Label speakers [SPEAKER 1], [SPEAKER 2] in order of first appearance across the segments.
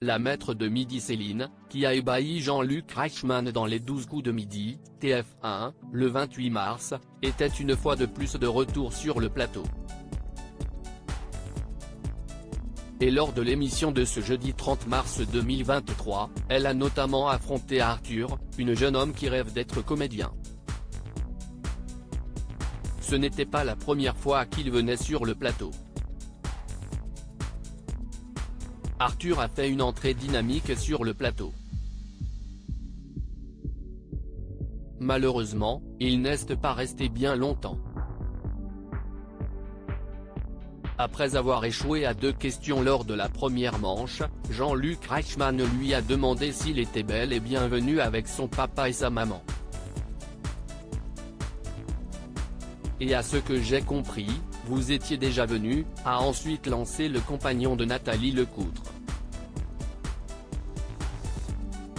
[SPEAKER 1] La maître de midi Céline, qui a ébahi Jean-Luc Reichmann dans les 12 coups de midi, TF1, le 28 mars, était une fois de plus de retour sur le plateau. Et lors de l'émission de ce jeudi 30 mars 2023, elle a notamment affronté Arthur, un jeune homme qui rêve d'être comédien. Ce n'était pas la première fois qu'il venait sur le plateau. Arthur a fait une entrée dynamique sur le plateau. Malheureusement, il n'est pas resté bien longtemps. Après avoir échoué à 2 questions lors de la première manche, Jean-Luc Reichmann lui a demandé s'il était bel et bien venu avec son papa et sa maman. Et à ce que j'ai compris, vous étiez déjà venu, a ensuite lancé le compagnon de Nathalie Lecoutre.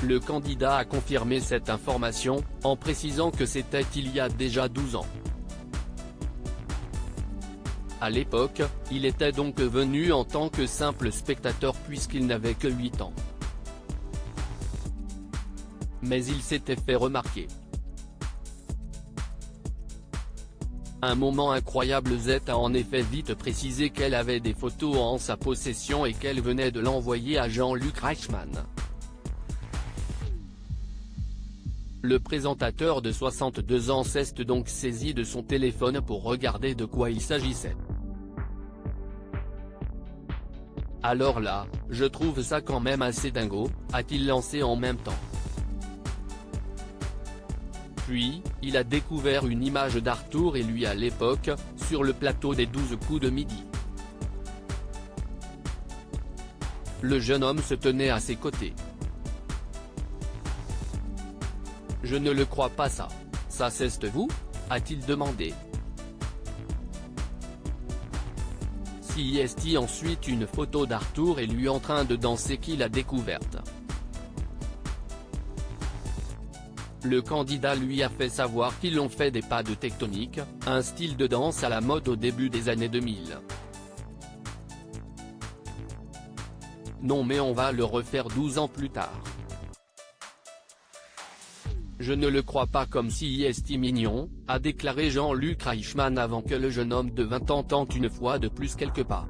[SPEAKER 1] Le candidat a confirmé cette information, en précisant que c'était il y a déjà 12 ans. À l'époque, il était donc venu en tant que simple spectateur puisqu'il n'avait que 8 ans. Mais il s'était fait remarquer. Un moment incroyable. Z a en effet vite précisé qu'elle avait des photos en sa possession et qu'elle venait de l'envoyer à Jean-Luc Reichmann. Le présentateur de 62 ans s'est donc saisi de son téléphone pour regarder de quoi il s'agissait. Alors là, je trouve ça quand même assez dingo, a-t-il lancé en même temps. Puis, il a découvert une image d'Arthur et lui à l'époque, sur le plateau des 12 coups de midi. Le jeune homme se tenait à ses côtés. Je ne le crois pas ça. Ça c'est vous ? A-t-il demandé. Si est ensuite une photo d'Arthur et lui en train de danser qu'il a découverte. Le candidat lui a fait savoir qu'ils ont fait des pas de tectonique, un style de danse à la mode au début des années 2000. Non mais on va le refaire 12 ans plus tard. Je ne le crois pas comme si est mignon, a déclaré Jean-Luc Reichmann avant que le jeune homme de 20 ans tente une fois de plus quelques pas.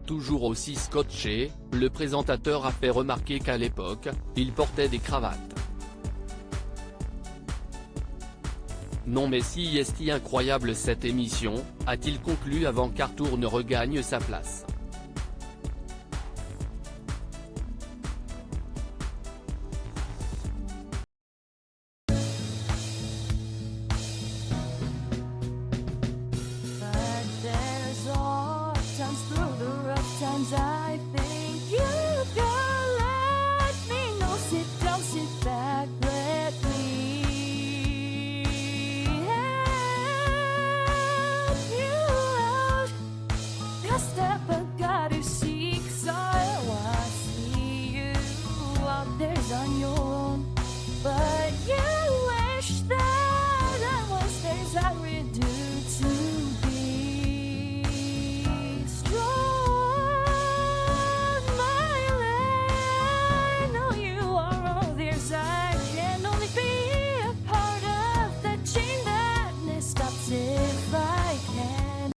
[SPEAKER 1] Toujours aussi scotché, le présentateur a fait remarquer qu'à l'époque, il portait des cravates. Non mais si est incroyable cette émission, a-t-il conclu avant qu'Arthur ne regagne sa place.